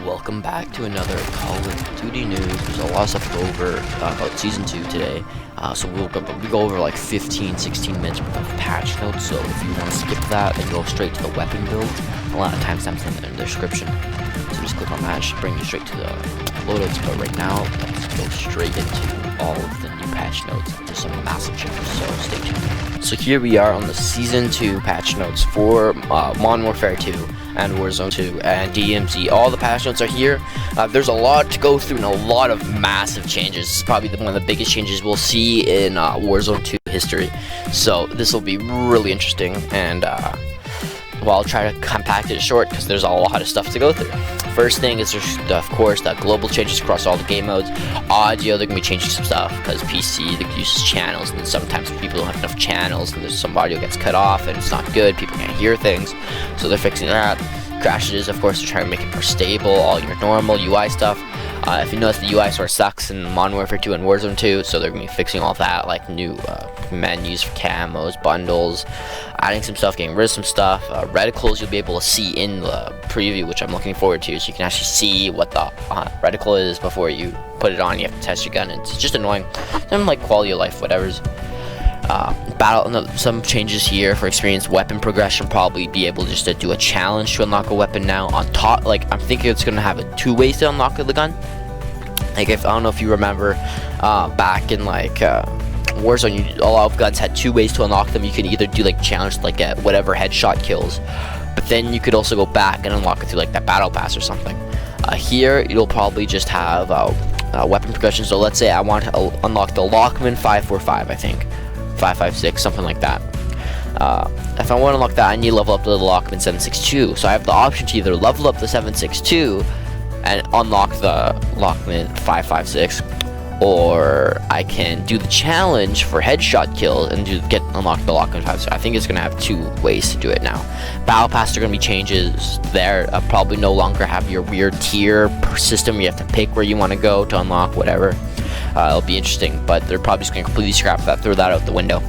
welcome back to another Call of Duty news. There's a lot of stuff to go over about Season 2 today. So we go over like 15-16 minutes worth of patch notes. So if you want to skip that and go straight to the weapon build, a lot of timestamps in the description. So just click on that, it should bring you straight to the loadouts. But right now, let's go straight into all of the new patch notes. There's some massive changes, so stay tuned. So here we are on the Season 2 patch notes for Modern Warfare 2 and Warzone 2 and DMZ. All the patch notes are here. There's a lot to go through and a lot of massive changes. This is probably one of the biggest changes we'll see in Warzone 2 history. So this will be really interesting, and well, I'll try to compact it short because there's a lot of stuff to go through. First thing is there's, of course, the global changes across all the game modes. Audio, they're going to be changing some stuff because PC uses channels, and sometimes people don't have enough channels and there's some audio gets cut off and it's not good. People can't hear things, so they're fixing that. Crashes, of course, they're trying to make it more stable, all your normal UI stuff. If you notice, the UI sort of sucks in Modern Warfare 2 and Warzone 2, so they're going to be fixing all that, like new menus for camos, bundles, adding some stuff, getting rid of some stuff. Reticles you'll be able to see in the preview, which I'm looking forward to, so you can actually see what the reticle is before you put it on. You have to test your gun, and it's just annoying. Something like quality of life, whatever's. Some changes here for experienced weapon progression. Probably be able just to do a challenge to unlock a weapon now. On top, like, I'm thinking it's gonna have two ways to unlock the gun. Like, I don't know if you remember back in like Warzone, a lot of guns had two ways to unlock them. You can either do like challenge, like get whatever headshot kills, but then you could also go back and unlock it through like that battle pass or something. Here you'll probably just have weapon progression. So let's say I want to unlock the Lockman 545, I think 556, something like that. If I want to unlock that, I need to level up the Lockman 762. So I have the option to either level up the 762 and unlock the Lockman 556, or I can do the challenge for headshot kills and unlock the Lockman 556. I think it's going to have two ways to do it now. Battle Pass are going to be changes there. Probably no longer have your weird tier per system where you have to pick where you want to go to unlock whatever. It'll be interesting, but they're probably just going to completely scrap that, throw that out the window,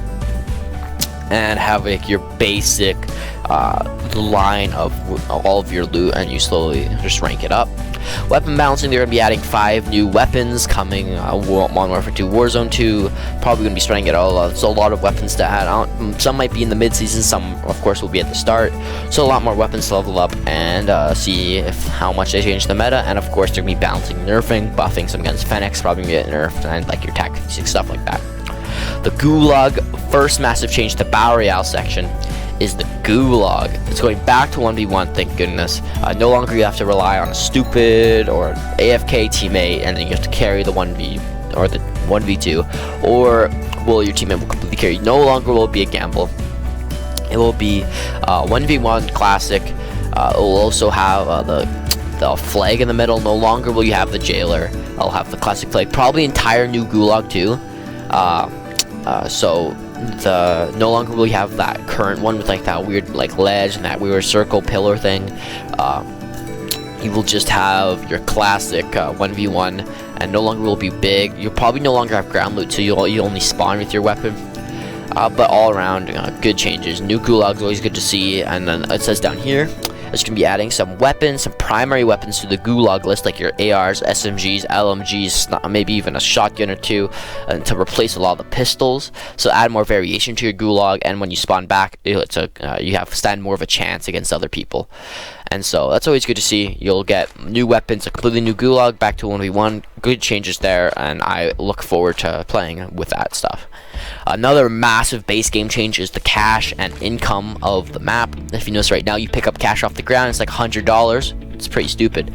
and have like your basic line of all of your loot, and you slowly just rank it up. Weapon balancing, they're going to be adding 5 new weapons coming Modern Warfare 2, Warzone 2. Probably going to be spreading it all out. There's a lot of weapons to add on. Some might be in the mid-season, some of course will be at the start. So a lot more weapons to level up and see how much they change the meta. And of course they're going to be balancing, nerfing, buffing some guns. Fennec's probably going to get nerfed, and like your tactics, stuff like that. The Gulag, first massive change to Battle Royale section is the Gulag. It's going back to 1v1, thank goodness. No longer you have to rely on a stupid or AFK teammate, and then you have to carry the 1v or the 1v2, or will your teammate will completely carry. No longer will it be a gamble. It will be 1v1 classic. It will also have the flag in the middle. No longer will you have the jailer. I'll have the classic flag. Probably entire new Gulag too. So no longer will you have that current one with like that weird like ledge and that weird circle pillar thing. You will just have your classic 1v1, and no longer will be big. You'll probably no longer have ground loot, so you only spawn with your weapon. But all around, good changes. New Gulag's always good to see. And then it says down here, it's going to be adding some weapons, some primary weapons to the Gulag list, like your ARs, SMGs, LMGs, maybe even a shotgun or two, to replace a lot of the pistols. So add more variation to your Gulag, and when you spawn back, you stand more of a chance against other people. And so that's always good to see. You'll get new weapons, a completely new Gulag, back to 1v1. Good changes there, and I look forward to playing with that stuff. Another massive base game change is the cash and income of the map. If you notice right now, you pick up cash off the ground, it's like $100. It's pretty stupid.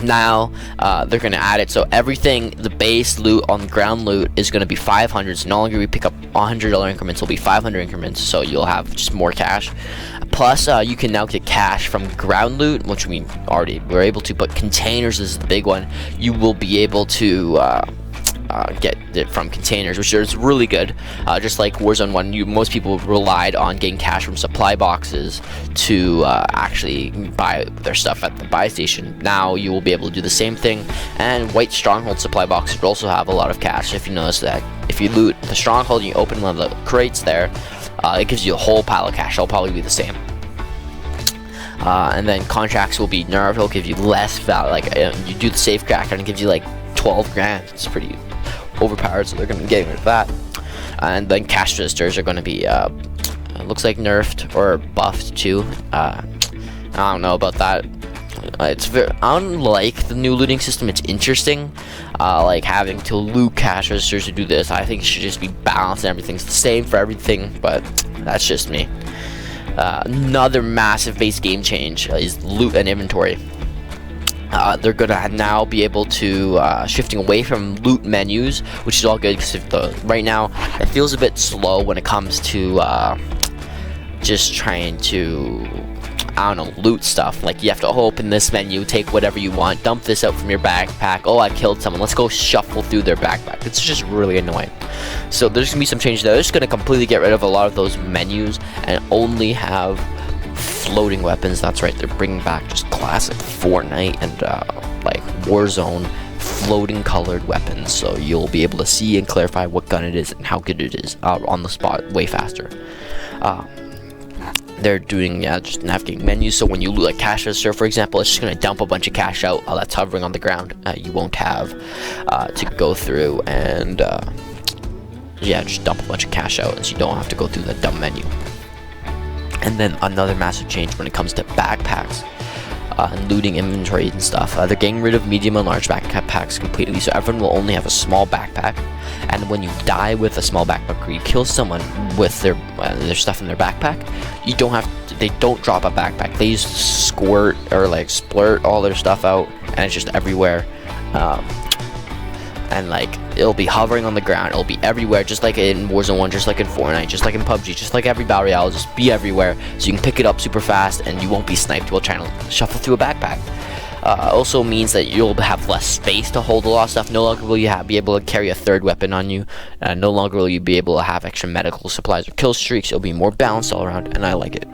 Now they're going to add it, so everything, the base loot on the ground loot is going to be 500. So no longer we pick up $100 increments, it'll be 500 increments, so you'll have just more cash. Plus you can now get cash from ground loot, which we already were able to, but containers is the big one. You will be able to get it from containers, which is really good. Just like Warzone 1, most people relied on getting cash from supply boxes to actually buy their stuff at the buy station. Now you will be able to do the same thing, and White Stronghold supply boxes will also have a lot of cash. If you notice that, if you loot the Stronghold and you open one of the crates there, it gives you a whole pile of cash. It'll probably be the same. And then contracts will be nerfed. It'll give you less value. Like you do the safe crack and it gives you like 12 grand. It's pretty overpowered, so they're going to be getting rid of that. And then cash registers are going to be looks like nerfed or buffed too. I don't know about that. It's very, I don't like the new looting system. It's interesting, like having to loot cash registers to do this. I think it should just be balanced and everything's the same for everything, but that's just me. Another massive base game change is loot and inventory. They're gonna now be able to shifting away from loot menus, which is all good because right now it feels a bit slow when it comes to just trying to, I don't know, loot stuff. Like you have to open this menu, take whatever you want, dump this out from your backpack. Oh, I killed someone, let's go shuffle through their backpack. It's just really annoying. So there's gonna be some changes there. They're just gonna completely get rid of a lot of those menus and only have floating weapons. That's right, they're bringing back just classic Fortnite and like Warzone floating colored weapons, so you'll be able to see and clarify what gun it is and how good it is on the spot way faster. They're doing just navigating menus, so when you loot a cash register, for example, it's just going to dump a bunch of cash out that's hovering on the ground. You won't have to go through and just dump a bunch of cash out, so you don't have to go through the dumb menu. And then another massive change when it comes to backpacks and looting inventory and stuff. They're getting rid of medium and large backpacks completely, so everyone will only have a small backpack. And when you die with a small backpack or you kill someone with their stuff in their backpack, you don't have to, they don't drop a backpack. They just squirt or like splurt all their stuff out, and it's just everywhere. And like it'll be hovering on the ground, it'll be everywhere, just like in Warzone 1, just like in Fortnite, just like in PUBG, just like every battle royale, just be everywhere, so you can pick it up super fast and you won't be sniped while trying to shuffle through a backpack. Also means that you'll have less space to hold a lot of stuff. No longer will you be able to carry a third weapon on you. No longer will you be able to have extra medical supplies or kill streaks. It'll be more balanced all around, and I like it.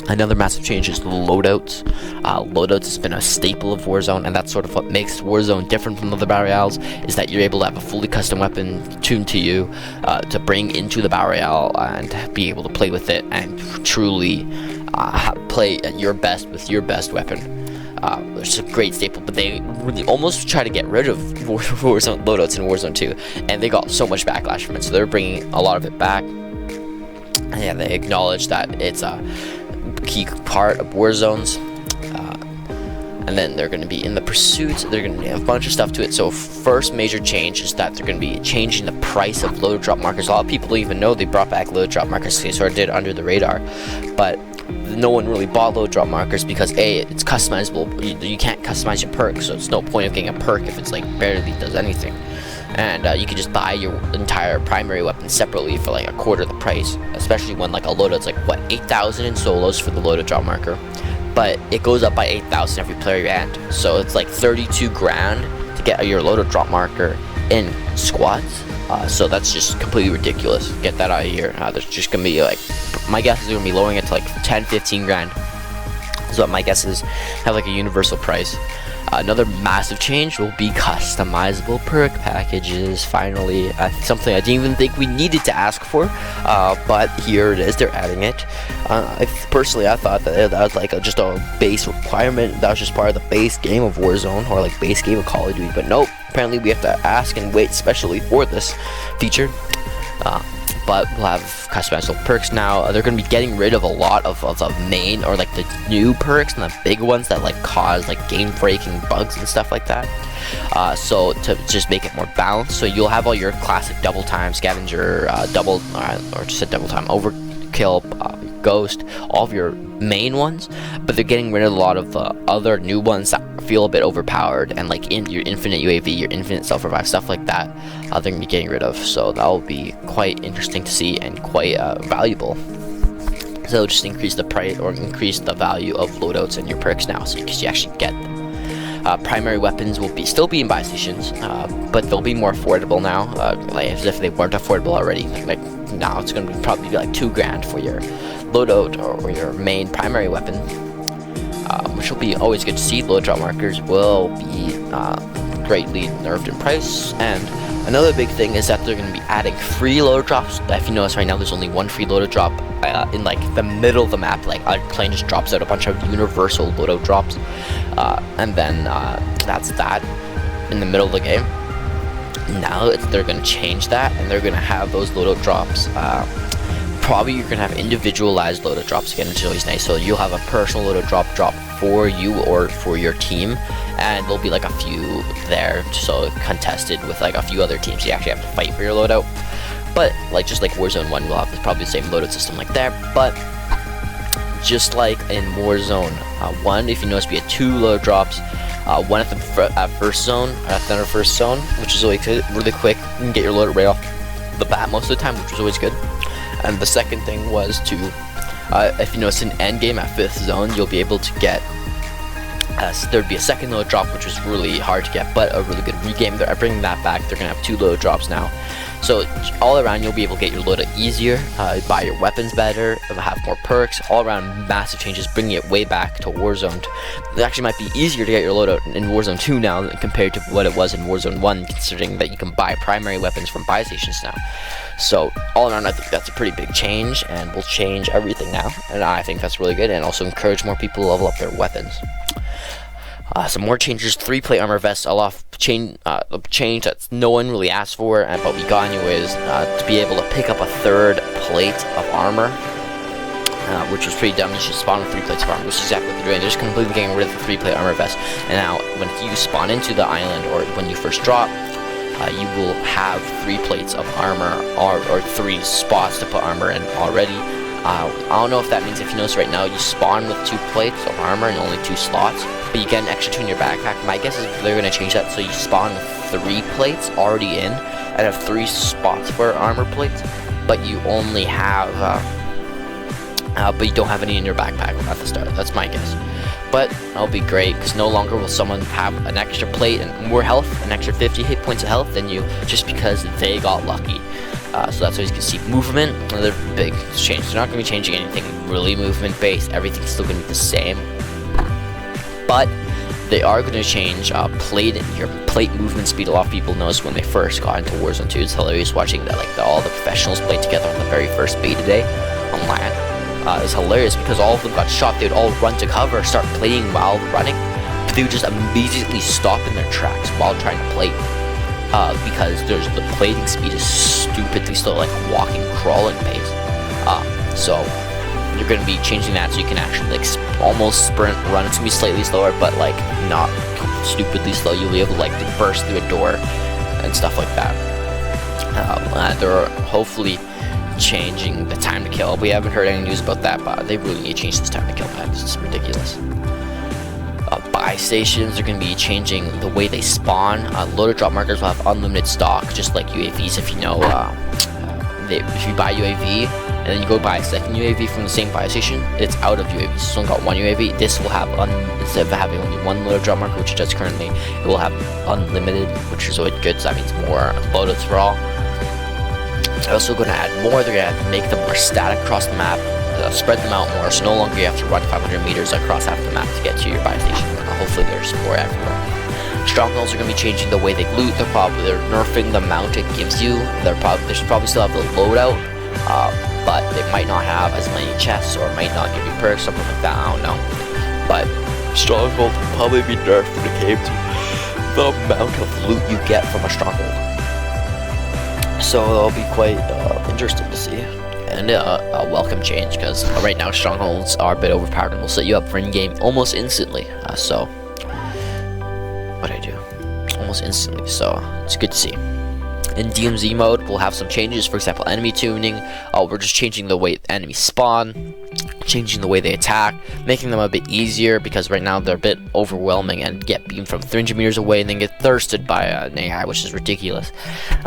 Another massive change is loadouts. Loadouts has been a staple of Warzone, and that's sort of what makes Warzone different from other battle royales, is that you're able to have a fully custom weapon tuned to you to bring into the battle royale and be able to play with it and truly play at your best with your best weapon. It's a great staple, but they really almost try to get rid of Warzone loadouts in Warzone 2, and they got so much backlash from it, so they're bringing a lot of it back. And yeah, they acknowledge that it's a key part of Warzones, and then they're going to be in the pursuits. They're going to have a bunch of stuff to it. So first major change is that they're going to be changing the price of load drop markers. A lot of people don't even know they brought back load drop markers. They sort of did under the radar, but no one really bought load drop markers because it's customizable. You can't customize your perk, so it's no point of getting a perk if it's like barely does anything. And you can just buy your entire primary weapon separately for like a quarter the price, especially when like a loadout's like what, 8,000 in solos for the loaded drop marker, but it goes up by 8,000 every player you end, so it's like 32 grand to get your loaded drop marker in squads. So that's just completely ridiculous. Get that out of here. There's just gonna be like, my guess is they're gonna be lowering it to like 10-15 grand. So my guess is have like a universal price. Another massive change will be customizable perk packages. Finally, something I didn't even think we needed to ask for, but here it is. They're adding it. Personally, I thought that was like just a base requirement. That was just part of the base game of Warzone or like base game of Call of Duty. But nope. Apparently, we have to ask and wait specially for this feature. But we'll have customizable perks now. They're going to be getting rid of a lot of the main or like the new perks and the big ones that like cause like game breaking bugs and stuff like that. So to just make it more balanced, so you'll have all your classic double time, scavenger, or just a double time, overkill, ghost, all of your main ones, but they're getting rid of a lot of the other new ones that feel a bit overpowered, and like in your infinite UAV, your infinite self-revive, stuff like that, they're going to be getting rid of. So that will be quite interesting to see and quite valuable. So just increase the price or increase the value of loadouts and your perks now, so you actually get them. Primary weapons will still be in buy stations, but they'll be more affordable now, like as if they weren't affordable already. Like now it's going to probably be like 2 grand for your loadout or your main primary weapon, which will be always good to see. Load drop markers will be greatly nerfed in price, and Another big thing is that they're going to be adding free loader drops. If you notice right now, there's only one free loader drop in like the middle of the map. Like a plane just drops out a bunch of universal loadout drops, and then that's that in the middle of the game. Now they're going to change that, and they're going to have those loadout drops. Probably you're going to have individualized loadout drops again, which is always nice. So you'll have a personal loadout drop for you or for your team, and there'll be like a few there, so contested with like a few other teams. You actually have to fight for your loadout. But like just like Warzone 1, we'll have probably the same loadout system like there. But just like in Warzone 1, if you notice, we had 2 loadout drops. One at the first zone, at the first zone, which is really quick. You can get your loadout right off the bat most of the time, which was always good. And the second thing was to, if you notice in end game at 5th zone, you'll be able to get, there'd be a second loadout drop, which was really hard to get, but a really good regame. They're bringing that back. They're gonna have 2 loadout drops now. So all around, you'll be able to get your loadout easier, buy your weapons better, have more perks. All around, massive changes, bringing it way back to Warzone. It actually might be easier to get your loadout in Warzone 2 now compared to what it was in Warzone 1, considering that you can buy primary weapons from buy stations now. So all around, I think that's a pretty big change, and will change everything now. And I think that's really good, and also encourage more people to level up their weapons. Some more changes: 3 plate armor vests, a change that no one really asked for, but we got anyways, to be able to pick up a 3rd plate of armor, which was pretty dumb. You should spawn with 3 plates of armor, which is exactly what they're doing. They're just completely getting rid of the 3 plate armor vest. And now, when you spawn into the island, or when you first drop, you will have 3 plates of armor, or 3 spots to put armor in already. I don't know if that means, if you notice right now, you spawn with 2 plates of armor and only 2 slots, but you get an extra 2 in your backpack. My guess is they're going to change that, so you spawn with 3 plates already in, and have 3 spots for armor plates, but you only have, but you don't have any in your backpack at the start. That's my guess. But that'll be great, because no longer will someone have an extra plate and more health, an extra 50 hit points of health than you, just because they got lucky. So that's why you can see movement. Another big change. They're not going to be changing anything really movement based. Everything's still going to be the same. But they are going to change your plate movement speed. A lot of people noticed when they first got into Warzone 2. It's hilarious watching that, like all the professionals played together on the very first beta day on LAN. It's hilarious because all of them got shot. They'd all run to cover, start playing while running, but they would just immediately stop in their tracks while trying to plate. Because the plating speed is stupidly slow, like walking, crawling pace. So you're going to be changing that so you can actually like almost sprint, run. It's going to be slightly slower, but like not stupidly slow. You'll be able to like burst through a door and stuff like that. They're hopefully changing the time to kill. We haven't heard any news about that, but they really need to change this time to kill. This is ridiculous. Buy stations are going to be changing the way they spawn. Loader drop markers will have unlimited stock, just like UAVs. If you know, if you buy UAV and then you go buy a second UAV from the same buy station, it's out of UAVs. So it's only got 1 UAV. This will have, instead of having only 1 loader drop marker, which it does currently, it will have unlimited, which is always good. So that means more loadouts for all. They're also going to add more. They're going to make them more static across the map. Spread them out more, so no longer you have to run 500 meters across half the map to get to your buy station. Hopefully there's more everywhere. Strongholds are going to be changing the way they loot. They're nerfing the amount it gives you. They should probably still have the loadout, but they might not have as many chests, or might not give you perks, something like that. I don't know. But Stronghold will probably be nerfed when it came to the amount of loot you get from a Stronghold. So it'll be quite interesting to see. And a welcome change, because right now Strongholds are a bit overpowered and will set you up for in-game almost instantly. So what I do almost instantly, so it's good to see. In DMZ mode, we'll have some changes. For example, enemy tuning. We're just changing the way enemies spawn, changing the way they attack, making them a bit easier, because right now they're a bit overwhelming and get beamed from 300 meters away and then get thirsted by an AI, which is ridiculous.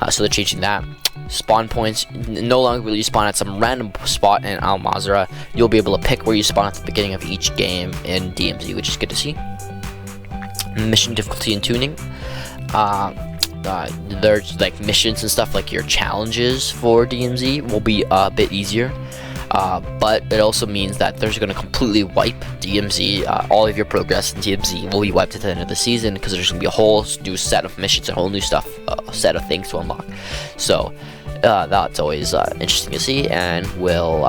So they're changing that. Spawn points, no longer will you spawn at some random spot in Al Mazrah. You'll be able to pick where you spawn at the beginning of each game in DMZ, which is good to see. Mission difficulty and tuning. There's like missions and stuff, like your challenges for DMZ will be a bit easier. but it also means that there's going to completely wipe DMZ. All of your progress in DMZ will be wiped at the end of the season, because there's going to be a whole new set of missions, a whole new stuff, set of things to unlock. So that's always interesting to see, and will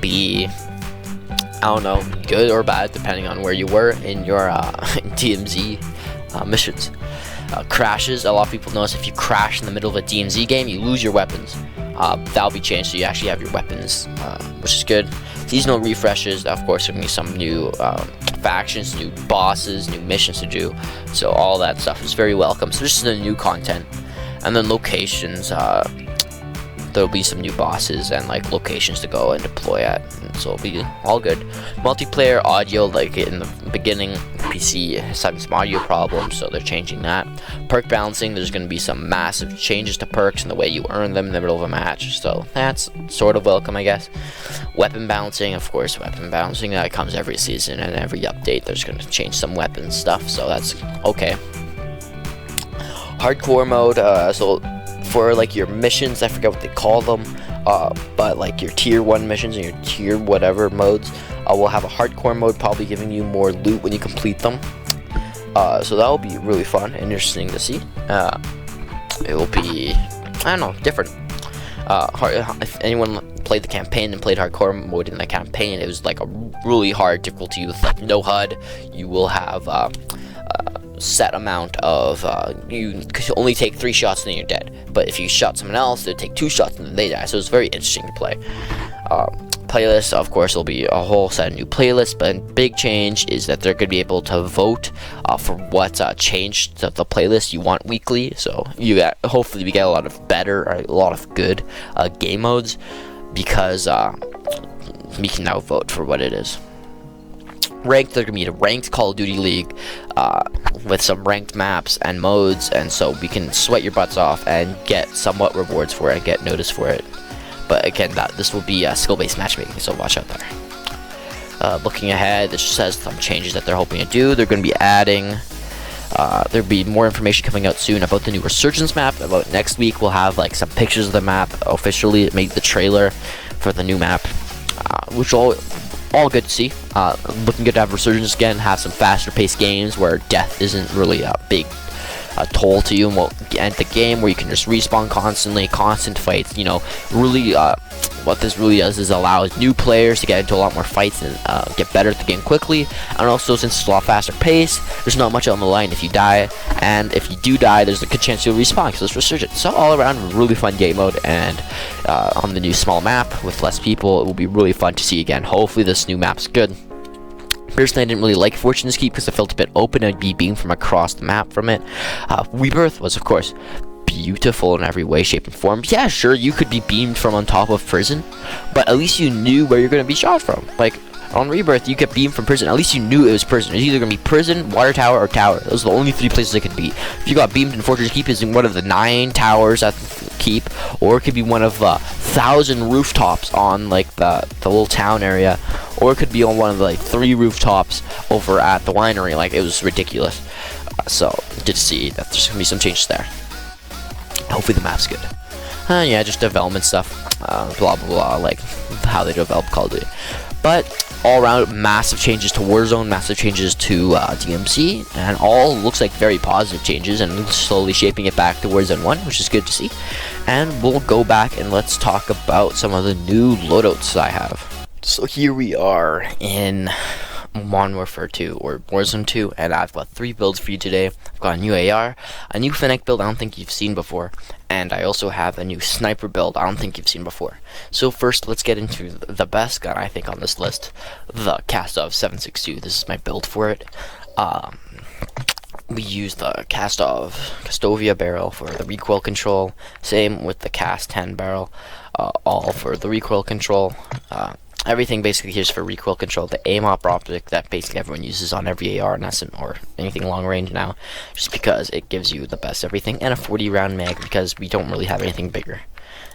be, I don't know, good or bad depending on where you were in your DMZ missions. Crashes, a lot of people notice if you crash in the middle of a DMZ game, you lose your weapons. That'll be changed, so you actually have your weapons, which is good. Seasonal refreshes, of course, there will be some new factions, new bosses, new missions to do, so all that stuff is very welcome. So this is the new content. And then locations, there'll be some new bosses and like locations to go and deploy at, and so it'll be all good. Multiplayer audio, like in the beginning, PC is having some audio problems, so they're changing that. Perk balancing, there's going to be some massive changes to perks and the way you earn them in the middle of a match, so that's sort of welcome, I guess. Weapon balancing, of course, weapon balancing that comes every season, and every update there's going to change some weapon stuff, so that's okay. Hardcore mode, so for like your missions, I forget what they call them, but like your tier 1 missions and your tier whatever modes, will have a hardcore mode, probably giving you more loot when you complete them. So that will be really fun and interesting to see. It will be, I don't know, different. If anyone played the campaign and played hardcore mode in the campaign, it was like a really hard difficulty with like no HUD. You will have set amount of you could only take 3 shots and then you're dead, but if you shot someone else, they'd take 2 shots and then they die, so it's very interesting to play. Playlists, of course, will be a whole set of new playlists, but a big change is that they're going to be able to vote for what changed to the playlist you want weekly, so you get, hopefully we get a lot of better, or a lot of good game modes, because we can now vote for what it is. Ranked, they're gonna be a ranked Call of Duty League with some ranked maps and modes, and so we can sweat your butts off and get somewhat rewards for it and get noticed for it. But again, this will be skill-based matchmaking, so watch out there. Looking ahead, this says some changes that they're hoping to do. They're going to be adding, there'll be more information coming out soon about the new Resurgence map. About next week, we'll have like some pictures of the map officially, make the trailer for the new map, which will all good to see. Looking good to have Resurgence again, have some faster paced games where death isn't really a big toll to you, and we'll end the game where you can just respawn constantly, constant fights. You know, really what this really does is allows new players to get into a lot more fights and get better at the game quickly. And also, since it's a lot faster pace, there's not much on the line if you die, and if you do die, there's a good chance you'll respawn because it's Resurgence. So all around, really fun game mode, and on the new small map with less people, it will be really fun to see again. Hopefully this new map's good. Personally, I didn't really like Fortune's Keep because it felt a bit open and be beamed from across the map from it. Rebirth was, of course, beautiful in every way, shape, and form. Yeah, sure, you could be beamed from on top of prison, but at least you knew where you're going to be shot from. Like, on Rebirth, you get beamed from prison. At least you knew it was prison. It was either going to be prison, water tower, or tower. Those are the only 3 places it could be. If you got beamed in Fortune's Keep, it's in one of the 9 towers at the keep, or it could be one of 1,000 rooftops on, like, the little town area, or it could be on one of the, like, 3 rooftops over at the winery. Like, it was ridiculous. So, good to see that there's going to be some changes there. Hopefully the map's good. Yeah, just development stuff, blah blah blah, like how they develop Call of Duty. But all around, massive changes to Warzone, massive changes to DMZ, and all looks like very positive changes, and slowly shaping it back to Warzone 1, which is good to see. And we'll go back and let's talk about some of the new loadouts I have. So here we are in Modern Warfare 2 or Warzone 2, and I've got 3 builds for you today. I've got a new AR, a new Fennec build I don't think you've seen before, and I also have a new sniper build I don't think you've seen before. So first, let's get into the best gun I think on this list, the Kastov 7.62. This is my build for it. We use the Kastovia barrel for the recoil control, same with the Cast 10 barrel, all for the recoil control. Everything basically here is for recoil control. The aim-op optic that basically everyone uses on every AR and or anything long range now, just because it gives you the best everything, and a 40 round mag because we don't really have anything bigger.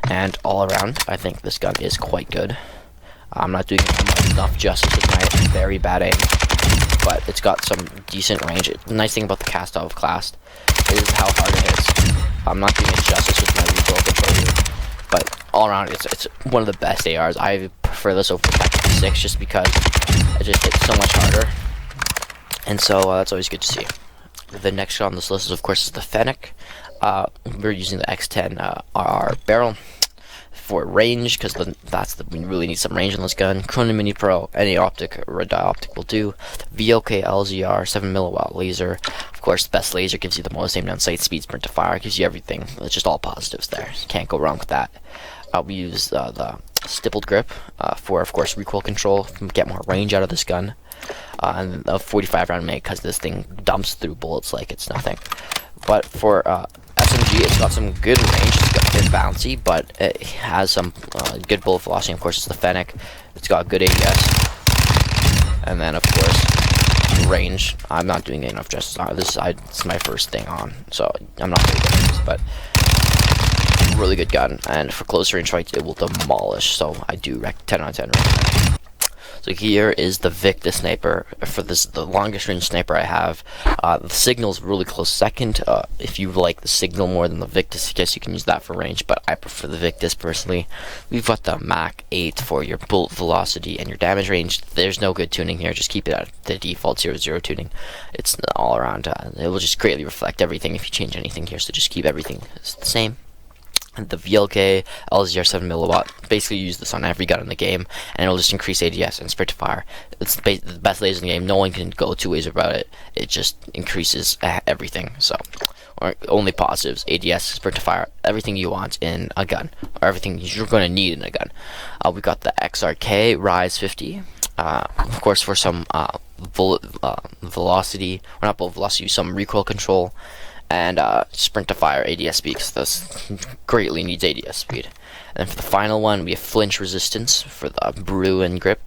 And all around, I think this gun is quite good. I'm not doing enough justice with my very bad aim, but it's got some decent range. The nice thing about the Kastov class is how hard it is. I'm not doing it justice with my recoil control here, but all around, it's one of the best ARs. I prefer this over the MW2 just because it just hits so much harder, and so that's always good to see. The next on this list, is, of course, is the Fennec. We're using the X10 RR barrel for range, because we really need some range in this gun. Chrono Mini Pro, any optic, red dye optic will do. VLK LZR 7mW laser, of course, the best laser, gives you the most aim down sight, speed, sprint to fire, gives you everything. It's just all positives there. Can't go wrong with that. We use the stippled grip for, of course, recoil control, get more range out of this gun. And a 45 round mag, because this thing dumps through bullets like it's nothing. But for SMG, it's got some good range. It's got good bouncy, but it has some good bullet velocity. Of course, it's the Fennec. It's got good ADS, and then of course range. I'm not doing enough justice. It's my first thing on, so I'm not very good at this, but really good gun. And for close range fights, it will demolish. So I do 10 out of 10 recommend. So here is the Victa sniper. For this, the longest range sniper I have. The signal's really close second. If you like the signal more than the Victus, I guess you can use that for range, but I prefer the Victus personally. We've got the Mach 8 for your bullet velocity and your damage range. There's no good tuning here. Just keep it at the default 0-0 tuning. It's all around. It will just greatly reflect everything if you change anything here. So just keep everything the same. And the VLK LZR 7mW, basically use this on every gun in the game, and it'll just increase ADS and sprint to fire. It's the best laser in the game. No one can go two ways about it. It just increases everything. So, or only positives: ADS, sprint to fire, everything you want in a gun, or everything you're going to need in a gun. We got the XRK Rise 50. Of course, for some bullet velocity, or not bullet velocity, some recoil control. And sprint to fire ADS speed, because this greatly needs ADS speed. And for the final one, we have flinch resistance for the brew and grip.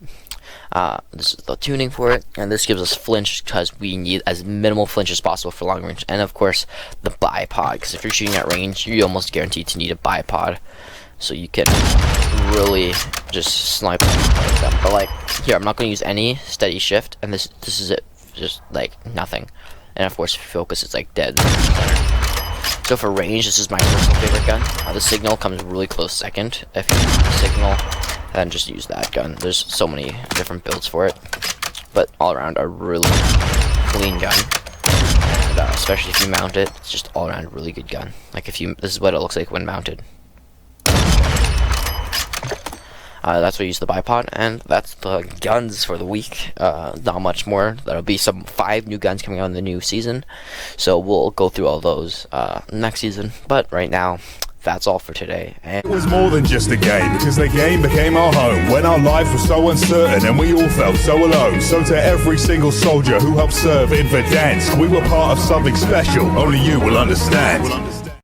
This is the tuning for it, and this gives us flinch because we need as minimal flinch as possible for long range. And of course, the bipod, because if you're shooting at range, you're almost guaranteed to need a bipod, so you can really just snipe them. But like here, I'm not going to use any steady shift, and this is it, just like nothing. And of course, focus is like dead. So for range, this is my personal favorite gun. The signal comes really close second. If you use the signal, then just use that gun. There's so many different builds for it, but all around a really clean gun. And, especially if you mount it, it's just all around a really good gun. Like this is what it looks like when mounted. That's why I use the bipod, and that's the guns for the week. Not much more. There'll be some 5 new guns coming out in the new season, so we'll go through all those next season. But right now, that's all for today. And it was more than just a game, because the game became our home when our lives were so uncertain and we all felt so alone. So to every single soldier who helped serve in Verdansk, we were part of something special only you will understand.